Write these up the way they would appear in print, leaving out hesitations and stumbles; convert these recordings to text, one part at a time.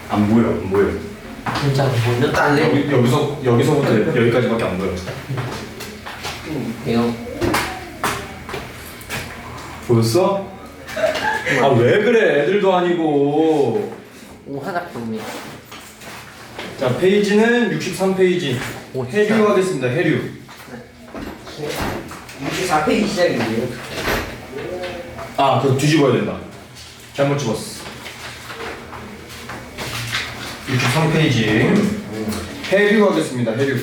안 보여, 안 보여. 진짜 먼저 딸래? 여기서부터 여기까지밖에 안 보여. 이거 보였어? 아 왜 그래? 애들도 아니고. 화작품이야. 자 페이지는 63페이지. 해류 하겠습니다. 해류. 64페이지 시작인데요. 아 그거 뒤집어야 된다. 잘못 집었어. 63페이지. 해류 하겠습니다. 해류.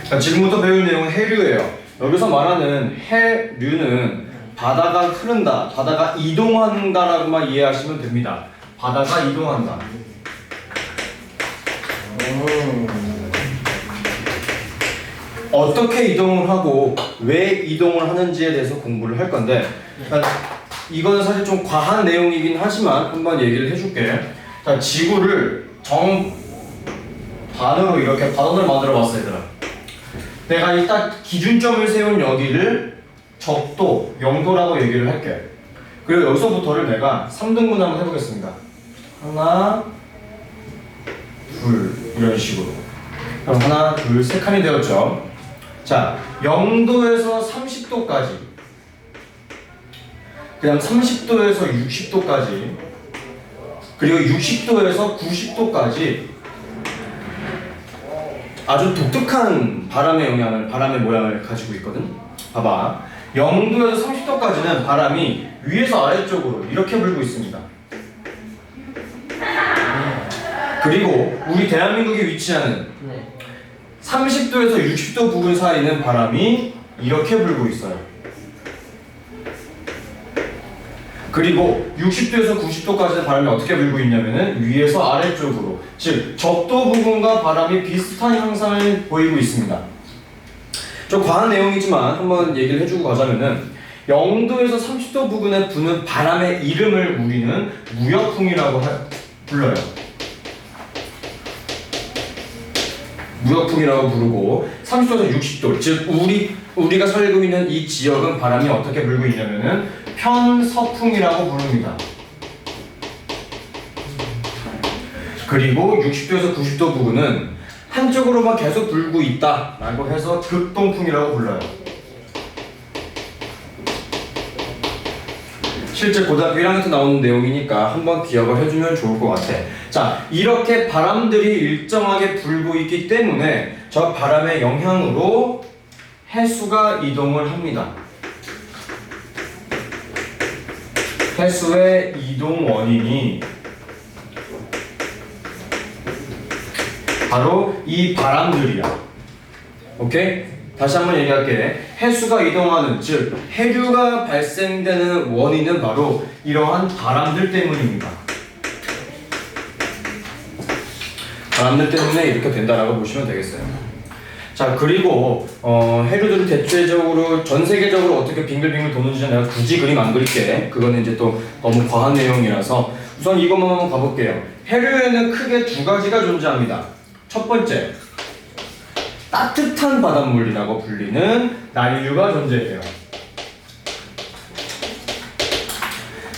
자, 지금부터 배울 내용은 해류예요. 여기서 말하는 해류는 바다가 흐른다, 바다가 이동한다라고만 이해하시면 됩니다. 바다가 이동한다. 어떻게 이동을 하고 왜 이동을 하는지에 대해서 공부를 할 건데, 이거는 사실 좀 과한 내용이긴 하지만 한번 얘기를 해줄게. 자, 지구를 반으로 이렇게 반원을 만들어 봤어 얘들아. 내가 일단 기준점을 세운 여기를 적도, 영도라고 얘기를 할게. 그리고 여기서부터를 내가 3등분 한번 해보겠습니다. 하나, 둘 이런 식으로. 그럼 하나, 둘, 세 칸이 되었죠. 자, 0도에서 30도까지, 그다음 30도에서 60도까지, 그리고 60도에서 90도까지 아주 독특한 바람의 모양을 가지고 있거든. 봐봐. 0도에서 30도까지는 바람이 위에서 아래쪽으로 이렇게 불고 있습니다. 그리고 우리 대한민국에 위치하는 30도에서 60도 부근 사이는 바람이 이렇게 불고 있어요. 그리고 60도에서 90도까지는 바람이 어떻게 불고 있냐면은 위에서 아래쪽으로, 즉 적도 부근과 바람이 비슷한 형상을 보이고 있습니다. 좀 과한 내용이지만 한번 얘기를 해주고 가자면은 0도에서 30도 부근에 부는 바람의 이름을 우리는 무역풍이라고 불러요. 무역풍이라고 부르고, 30도에서 60도, 즉 우리가 살고 있는 이 지역은 바람이 어떻게 불고 있냐면은 편서풍이라고 부릅니다. 그리고 60도에서 90도 부근은 한쪽으로만 계속 불고 있다 라고 해서 극동풍이라고 불러요. 실제 고등학교 1학년 때 나오는 내용이니까 한번 기억을 해주면 좋을 것 같아. 자, 이렇게 바람들이 일정하게 불고 있기 때문에 저 바람의 영향으로 해수가 이동을 합니다. 해수의 이동 원인이 바로 이 바람들이야. 오케이? 다시 한번 얘기할게. 해수가 이동하는, 즉 해류가 발생되는 원인은 바로 이러한 바람들 때문입니다. 바람들 때문에 이렇게 된다라고 보시면 되겠어요. 자, 그리고 해류들은 대체적으로 전 세계적으로 어떻게 빙글빙글 도는지 내가 굳이 그림 안 그릴게. 그거는 이제 또 너무 과한 내용이라서 우선 이것만 한번 가볼게요. 해류에는 크게 두 가지가 존재합니다. 첫 번째, 따뜻한 바닷물이라고 불리는 난류가 존재해요.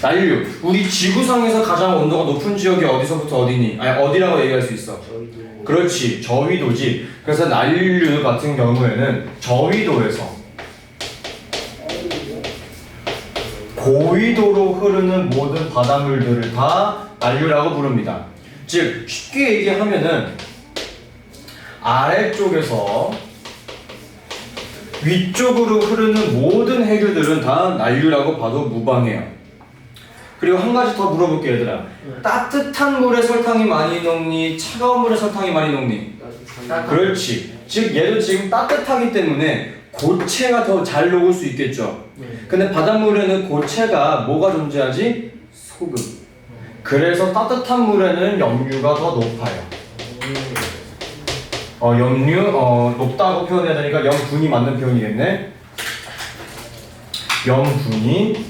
난류, 우리 지구상에서 가장 온도가 높은 지역이 어디서부터 어디니? 아니, 어디라고 얘기할 수 있어? 그렇지, 저위도지. 그래서 난류 같은 경우에는 저위도에서 고위도로 흐르는 모든 바닷물들을 다 난류라고 부릅니다. 즉 쉽게 얘기하면은 아래쪽에서 위쪽으로 흐르는 모든 해류들은 다 난류라고 봐도 무방해요. 그리고 한 가지 더 물어볼게 얘들아. 따뜻한 물에 설탕이 많이 녹니? 차가운 물에 설탕이 많이 녹니? 그렇지. 즉 얘도 지금 따뜻하기 때문에 고체가 더 잘 녹을 수 있겠죠. 근데 바닷물에는 고체가 뭐가 존재하지? 소금. 그래서 따뜻한 물에는 염류가 더 높아요. 염류, 높다고 표현해야 되니까 염분이 맞는 표현이겠네. 염분이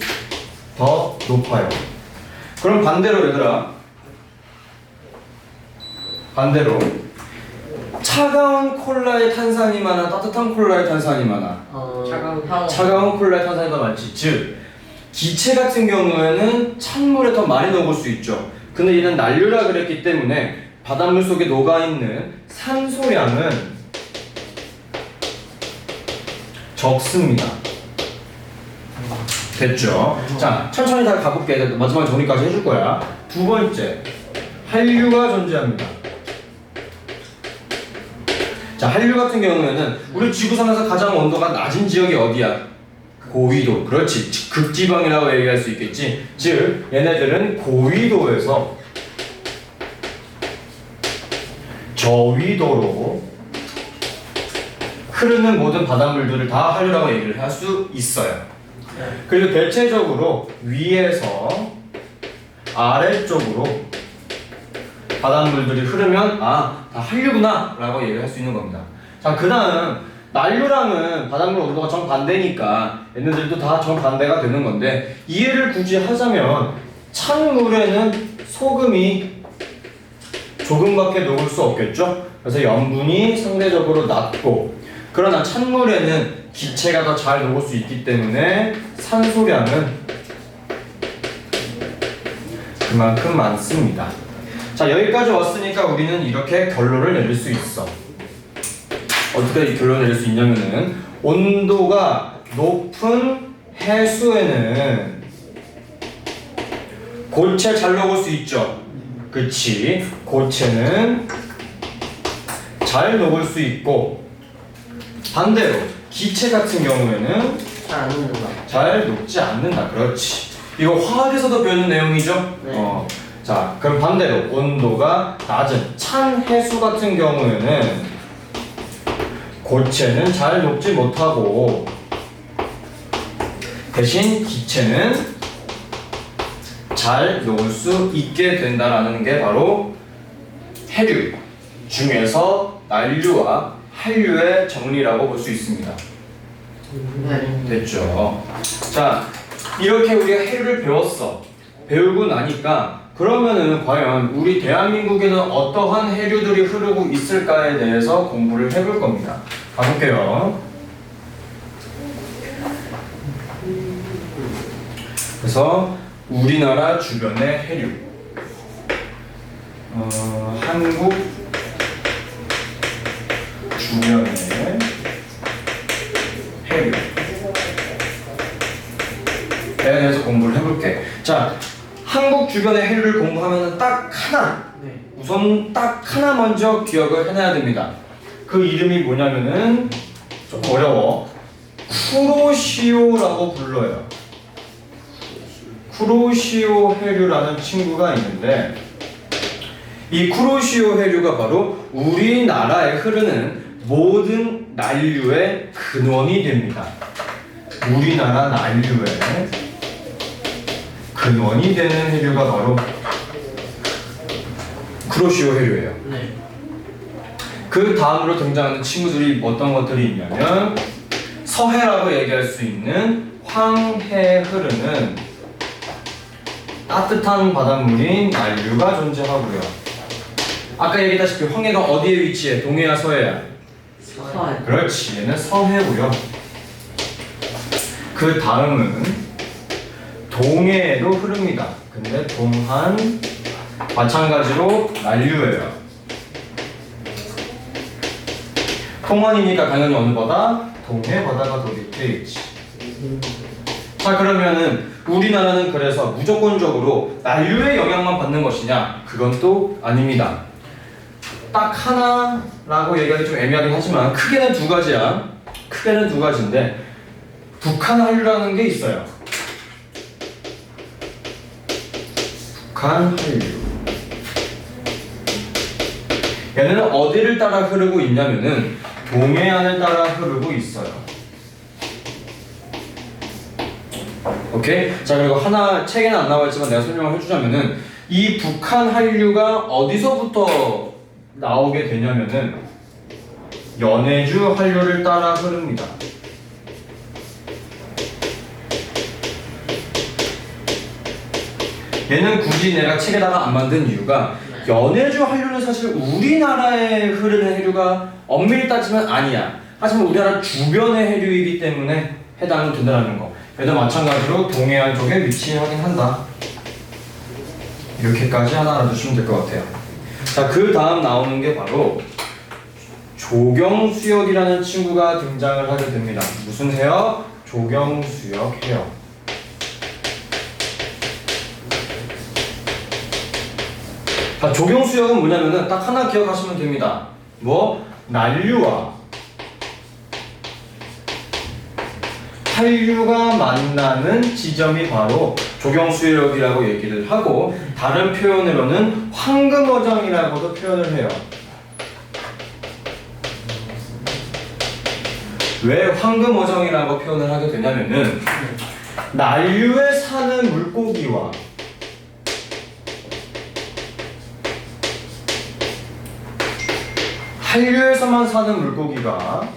더 높아요. 그럼 반대로 얘들아, 반대로 차가운 콜라에 탄산이 많아, 따뜻한 콜라에 탄산이 많아? 차가운 차가운 콜라에 탄산이 더 많지. 즉 기체 같은 경우에는 찬물에 더 많이 녹을 수 있죠. 근데 얘는 난류라 그랬기 때문에 바닷물 속에 녹아있는 산소량은 적습니다. 됐죠? 자, 천천히 다 가볼게. 마지막 정리까지 해줄 거야. 두 번째, 한류가 존재합니다. 자, 한류 같은 경우에는 우리 지구상에서 가장 온도가 낮은 지역이 어디야? 고위도. 그렇지. 극지방이라고 얘기할 수 있겠지. 즉, 얘네들은 고위도에서 저위도로 흐르는 모든 바닷물들을 다 한류라고 얘기를 할 수 있어요. 그리고 대체적으로 위에서 아래쪽으로 바닷물들이 흐르면 다 한류구나 라고 얘기를 할 수 있는 겁니다. 자, 그 다음 난류랑은 바닷물 온도가 정반대니까 얘네들도 다 정반대가 되는 건데, 이해를 굳이 하자면 찬물에는 소금이 조금밖에 녹을 수 없겠죠? 그래서 염분이 상대적으로 낮고, 그러나 찬물에는 기체가 더 잘 녹을 수 있기 때문에 산소량은 그만큼 많습니다. 자, 여기까지 왔으니까 우리는 이렇게 결론을 내릴 수 있어. 어떻게 결론을 내릴 수 있냐면은, 온도가 높은 해수에는 고체 잘 녹을 수 있죠. 그치? 고체는 잘 녹을 수 있고, 반대로 기체 같은 경우에는 잘 안 녹는다. 잘 녹지 않는다. 그렇지. 이거 화학에서도 배우는 내용이죠? 네. 자, 그럼 반대로 온도가 낮은 찬 해수 같은 경우에는 고체는 잘 녹지 못하고, 대신 기체는 잘 녹을 수 있게 된다라는 게 바로 해류 중에서 난류와 한류의 정리라고 볼 수 있습니다. 됐죠? 자, 이렇게 우리가 해류를 배웠어. 배우고 나니까 그러면은 과연 우리 대한민국에는 어떠한 해류들이 흐르고 있을까에 대해서 공부를 해볼 겁니다. 가볼게요. 그래서 우리나라 주변의 해류, 한국 주변의 해류에 대해서 공부를 해볼게. 자, 한국 주변의 해류를 공부하면 딱 하나, 우선 딱 하나 먼저 기억을 해놔야 됩니다. 그 이름이 뭐냐면은 좀 어려워. 쿠로시오라고 불러요. 쿠로시오 해류라는 친구가 있는데, 이 쿠로시오 해류가 바로 우리나라에 흐르는 모든 난류의 근원이 됩니다. 우리나라 난류의 근원이 되는 해류가 바로 쿠로시오 해류예요. 네. 그 다음으로 등장하는 친구들이 어떤 것들이 있냐면, 서해라고 얘기할 수 있는 황해에 흐르는 따뜻한 바닷물인 난류가 존재하고요. 아까 얘기했다시피 황해가 어디에 위치해? 동해야 서해야? 서해. 그렇지, 얘는 서해고요. 그 다음은 동해에도 흐릅니다. 근데 동한 마찬가지로 난류예요. 동안이니까 당연히 어느 바다? 동해 바다가 더 밑에 있지. 자, 그러면은 우리나라는 그래서 무조건적으로 난류의 영향만 받는 것이냐? 그건 또 아닙니다. 딱 하나라고 얘기하기 좀 애매하긴 하지만 크게는 두 가지야. 크게는 두 가지인데, 북한 한류라는 게 있어요. 북한 한류. 얘는 어디를 따라 흐르고 있냐면은 동해안을 따라 흐르고 있어요. 오케이? 자, 그리고 하나 책에는 안 나와 있지만 내가 설명을 해주자면은, 이 북한 한류가 어디서부터 나오게 되냐면은 연해주 한류를 따라 흐릅니다. 얘는 굳이 내가 책에다가 안 만든 이유가, 연해주 한류는 사실 우리나라에 흐르는 해류가 엄밀히 따지면 아니야. 하지만 우리나라 주변의 해류이기 때문에 해당이 된다는 거. 얘도 마찬가지로 동해안 쪽에 위치하긴 한다. 이렇게까지 하나 알아두시면 될 것 같아요. 자, 그 다음 나오는 게 바로 조경수역이라는 친구가 등장을 하게 됩니다. 무슨 해역? 조경수역 해역. 자, 조경수역은 뭐냐면은 딱 하나 기억하시면 됩니다. 뭐? 난류와 한류가 만나는 지점이 바로 조경수역이라고 얘기를 하고, 다른 표현으로는 황금어장이라고도 표현을 해요. 왜 황금어장이라고 표현을 하게 되냐면은 난류에 사는 물고기와 한류에서만 사는 물고기가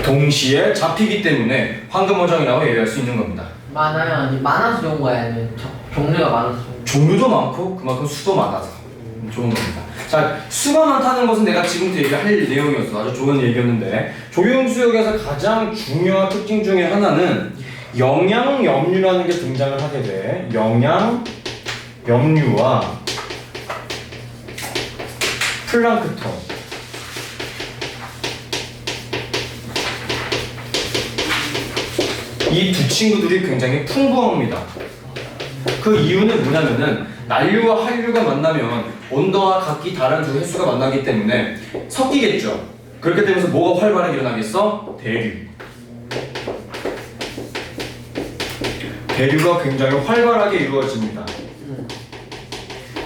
동시에 잡히기 때문에 황금어장이라고 얘기할 수 있는 겁니다. 많아요? 아니 많아서 좋은 거야? 아니면 종류가 많아서 좋은 거야? 종류도 많고 그만큼 수도 많아서 좋은 겁니다. 자, 수가 많다는 것은 내가 지금부터 얘기할 내용이었어. 아주 좋은 얘기였는데, 조경수역에서 가장 중요한 특징 중에 하나는 영양염류라는 게 등장을 하게 돼. 영양염류와 플랑크톤, 이 두 친구들이 굉장히 풍부합니다. 그 이유는 뭐냐면은 난류와 한류가 만나면 온도가 각기 다른 두 해수가 만나기 때문에 섞이겠죠. 그렇게 되면서 뭐가 활발하게 일어나겠어? 대류가 굉장히 활발하게 이루어집니다.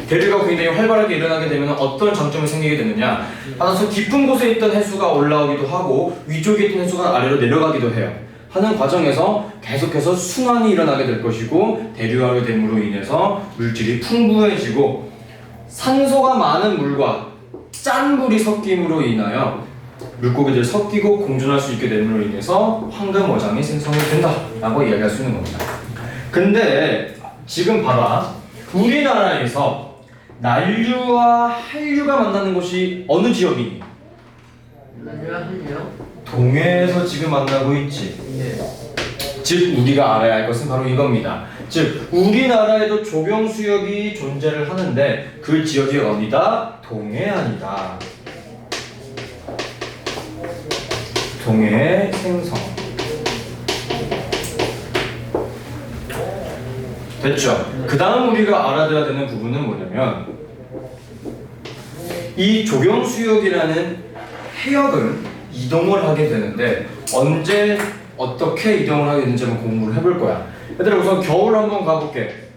대류가 굉장히 활발하게 일어나게 되면 어떤 장점이 생기게 되느냐, 바다서 깊은 곳에 있던 해수가 올라오기도 하고 위쪽에 있던 해수가 아래로 내려가기도 해요. 하는 과정에서 계속해서 순환이 일어나게 될 것이고, 대류하게 됨으로 인해서 물질이 풍부해지고 산소가 많은 물과 짠 물이 섞임으로 인하여 물고기들이 섞이고 공존할 수 있게 됨으로 인해서 황금어장이 생성이 된다라고 이야기할 수 있는 겁니다. 근데 지금 봐봐, 우리나라에서 난류와 한류가 만나는 곳이 어느 지역이니? 난류와 한류요? 동해에서 지금 만나고 있지. 네. 즉 우리가 알아야 할 것은 바로 이겁니다. 즉 우리나라에도 조경수역이 존재를 하는데 그 지역이 어디다? 동해안이다. 동해 생성. 됐죠? 그 다음 우리가 알아둬야 되는 부분은 뭐냐면, 이 조경수역이라는 해역은 이동을 하게 되는데 언제 어떻게 이동을 하게 되는지 한번 공부를 해볼 거야. 얘들아, 우선 겨울 한번 가볼게.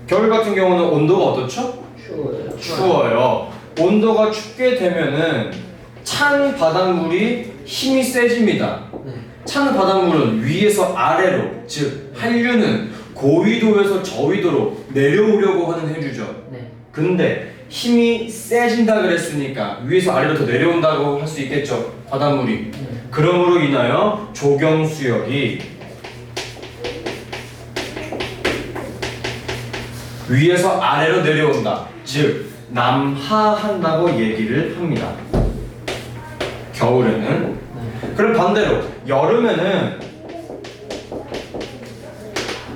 겨울 같은 경우는 온도가 어떻죠? 추워요. 추워요. 온도가 춥게 되면은 찬 바닷물이 힘이 세집니다. 네. 찬 바닷물은 위에서 아래로, 즉 한류는 고위도에서 저위도로 내려오려고 하는 해류죠. 네. 근데 힘이 세진다 그랬으니까 위에서 아래로 더 내려온다고 할 수 있겠죠, 바닷물이. 그러므로 인하여 조경수역이 위에서 아래로 내려온다, 즉 남하한다고 얘기를 합니다. 겨울에는. 그럼 반대로 여름에는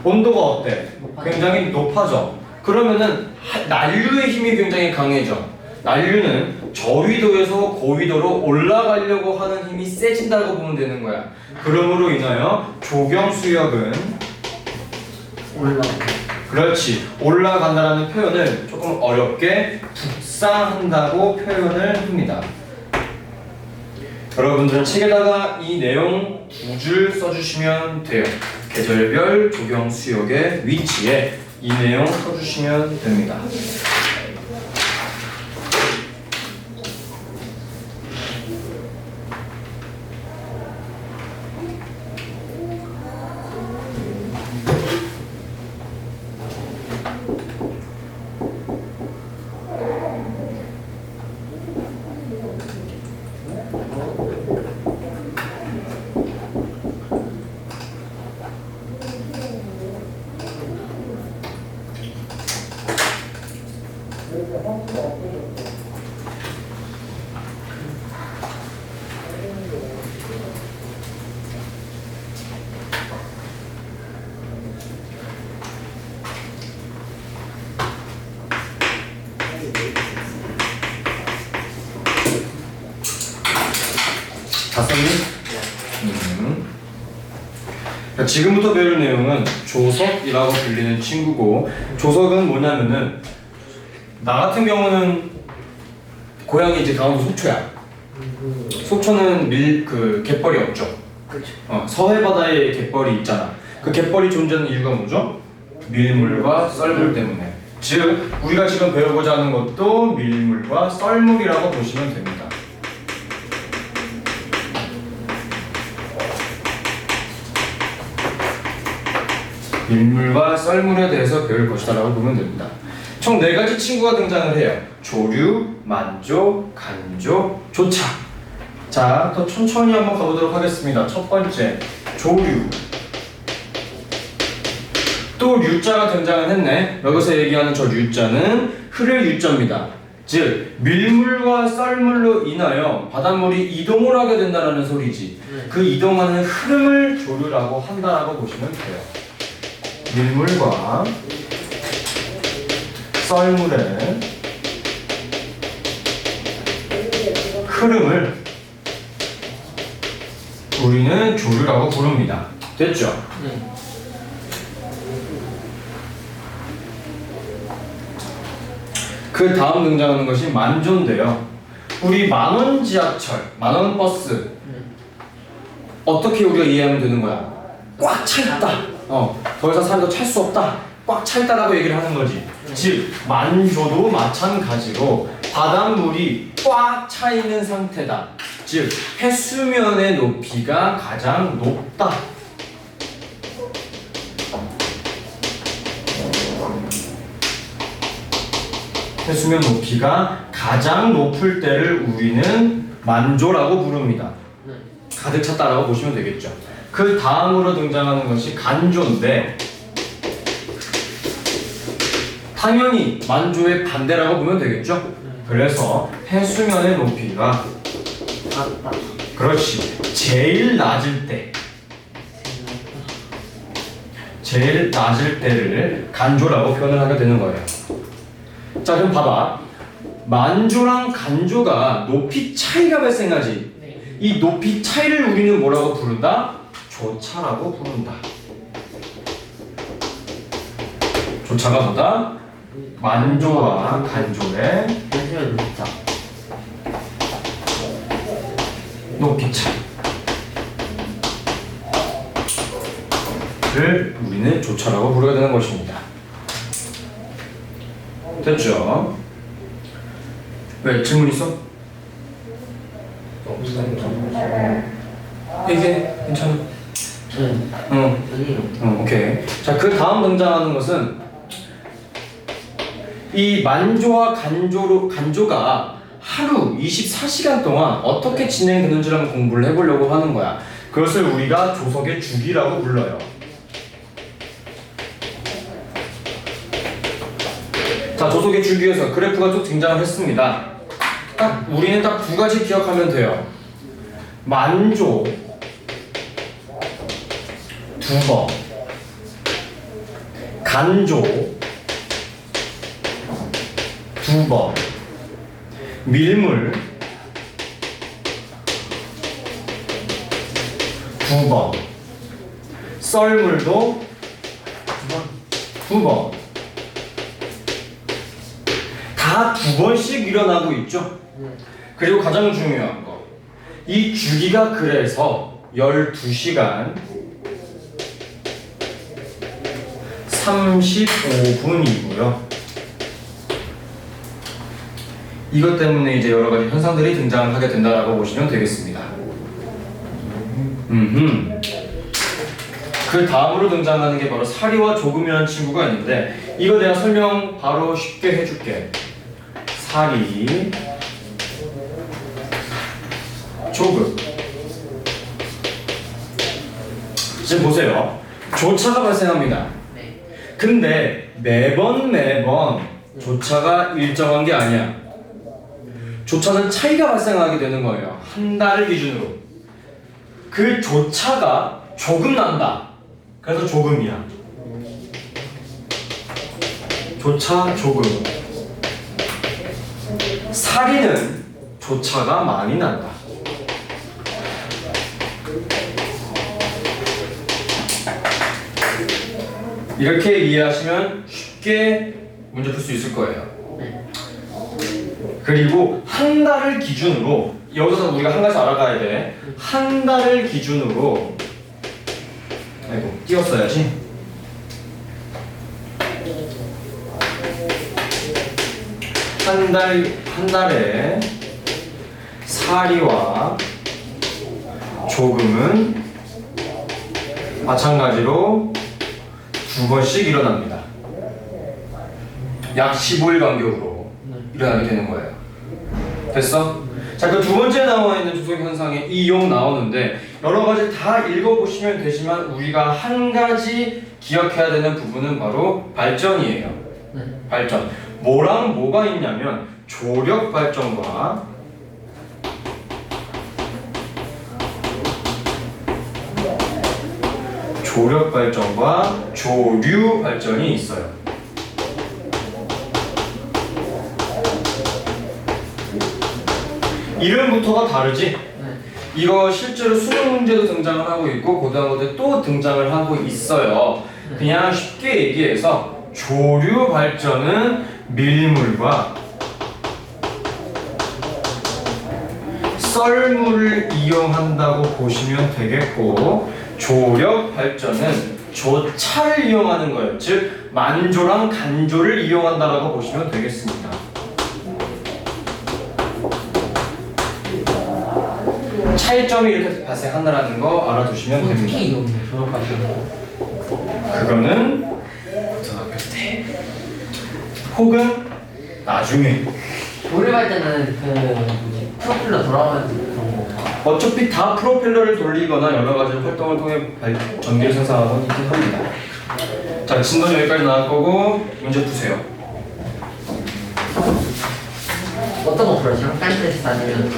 온도가 어때? 굉장히 높아져. 그러면은 난류의 힘이 굉장히 강해져. 난류는 저위도에서 고위도로 올라가려고 하는 힘이 세진다고 보면 되는 거야. 그러므로 인하여 조경수역은 그렇지, 올라간다라는 표현을 조금 어렵게 북상한다고 표현을 합니다. 여러분들은 책에다가 이 내용 두 줄 써주시면 돼요. 계절별 조경수역의 위치에 이 내용 써주시면 됩니다. 다 썼니? 자, 지금부터 배울 내용은 조석이라고 불리는 친구고, 조석은 뭐냐면은 나 같은 경우는 고향이 이제 강원도 속초야. 속초는 갯벌이 없죠. 그렇죠. 서해 바다에 갯벌이 있잖아. 그 갯벌이 존재하는 이유가 뭐죠? 밀물과 썰물 때문에. 즉 우리가 지금 배우고자 하는 것도 밀물과 썰물이라고 보시면 됩니다. 밀물과 썰물에 대해서 배울 것이다라고 보면 됩니다. 총 4가지 친구가 등장을 해요. 조류, 만조, 간조, 조차. 자, 더 천천히 한번 가보도록 하겠습니다. 첫 번째, 조류. 또 류자가 등장을 했네. 여기서 얘기하는 저 류자는 흐를 유자입니다. 즉 밀물과 썰물로 인하여 바닷물이 이동을 하게 된다는 소리지. 그 이동하는 흐름을 조류라고 한다라고 보시면 돼요. 밀물과 썰물의 흐름을 우리는 조류라고 부릅니다. 됐죠? 그 다음 등장하는 것이 만조인데요. 우리 만원 지하철, 만원 버스 어떻게 우리가 이해하면 되는 거야? 꽉 차있다. 더 이상 사람도 찰 수 없다. 꽉 차있다라고 얘기를 하는 거지. 즉 만조도 마찬가지로 바닷물이 꽉 차있는 상태다. 즉 해수면의 높이가 가장 높다. 해수면 높이가 가장 높을 때를 우리는 만조라고 부릅니다. 가득 찼다라고 보시면 되겠죠. 그 다음으로 등장하는 것이 간조인데 당연히 만조의 반대라고 보면 되겠죠. 그래서 해수면의 높이가 그렇지 제일 낮을 때를 간조라고 표현을 하게 되는 거예요. 자, 그럼 봐봐. 만조랑 간조가 높이 차이가 발생하지. 이 높이 차이를 우리는 뭐라고 부른다? 조차라고 부른다. 조차가 뭐다? 만조와 간조의 해수면 높이차. 높이 차이를 우리는 조차라고 부르게 되는 것입니다. 됐죠? 왜? 질문 있어? 이게 괜찮아? 오케이. 자, 그 다음 등장하는 것은 이 만조와 간조가 하루 24시간 동안 어떻게 진행되는지를 한번 공부를 해보려고 하는 거야. 그것을 우리가 조석의 주기라고 불러요. 자, 조석의 주기에서 그래프가 쭉 등장을 했습니다. 우리는 딱 2가지 기억하면 돼요. 만조 2번, 간조 2번, 밀물 2번, 썰물도 2번. 다 2번씩 일어나고 있죠. 그리고 가장 중요한 거, 이 주기가 그래서 12시간 35분이고요. 이것 때문에 이제 여러 가지 현상들이 등장을 하게 된다라고 보시면 되겠습니다. 그 다음으로 등장하는 게 바로 사리와 조금이라는 친구가 있는데 이거 내가 설명 바로 쉽게 해줄게. 사리, 조금. 지금 보세요. 조차가 발생합니다. 근데 매번 조차가 일정한 게 아니야. 조차는 차이가 발생하게 되는 거예요. 한 달을 기준으로. 그 조차가 조금 난다. 그래서 조금이야. 조차, 조금. 사리는 조차가 많이 난다. 이렇게 이해하시면 쉽게 문제 풀 수 있을 거예요. 네. 그리고 한 달을 기준으로 여기서 우리가 한 가지 알아가야 돼. 한 달을 기준으로 아이고 띄웠어야지. 한 달에 사리와 조금은 마찬가지로 2번씩 일어납니다. 약 15일 간격으로 일어나게 되는 거예요. 됐어? 자, 그 두 번째 나와 있는 조석 현상에 이 용 나오는데 여러 가지 다 읽어보시면 되지만 우리가 한 가지 기억해야 되는 부분은 바로 발전이에요. 네. 발전. 뭐랑 뭐가 있냐면 조력 발전과 조류 발전이 있어요. 이름부터가 다르지? 네. 이거 실제로 수능 문제도 등장을 하고 있고 고등학교에 또 등장을 하고 있어요. 그냥 쉽게 얘기해서 조류 발전은 밀물과 썰물을 이용한다고 보시면 되겠고 조력 발전은 조차를 이용하는 거예요. 즉 만조랑 간조를 이용한다라고 보시면 되겠습니다. 차이점이 이렇게 발생한다는 거 알아두시면 됩니다. 어떻게 이용해? 졸업하시는 그거는 고등학교 때 혹은 나중에 조립할 때는 그 뭐지 프로필러 돌아가면서 그런 거. 어차피 다 프로펠러를 돌리거나 여러 가지 활동을 통해 전기를 생산하곤 있긴 합니다. 자, 진도는 여기까지 나올 거고 문제 푸세요. 어떤 거 풀었어요? 깐테스트 아니면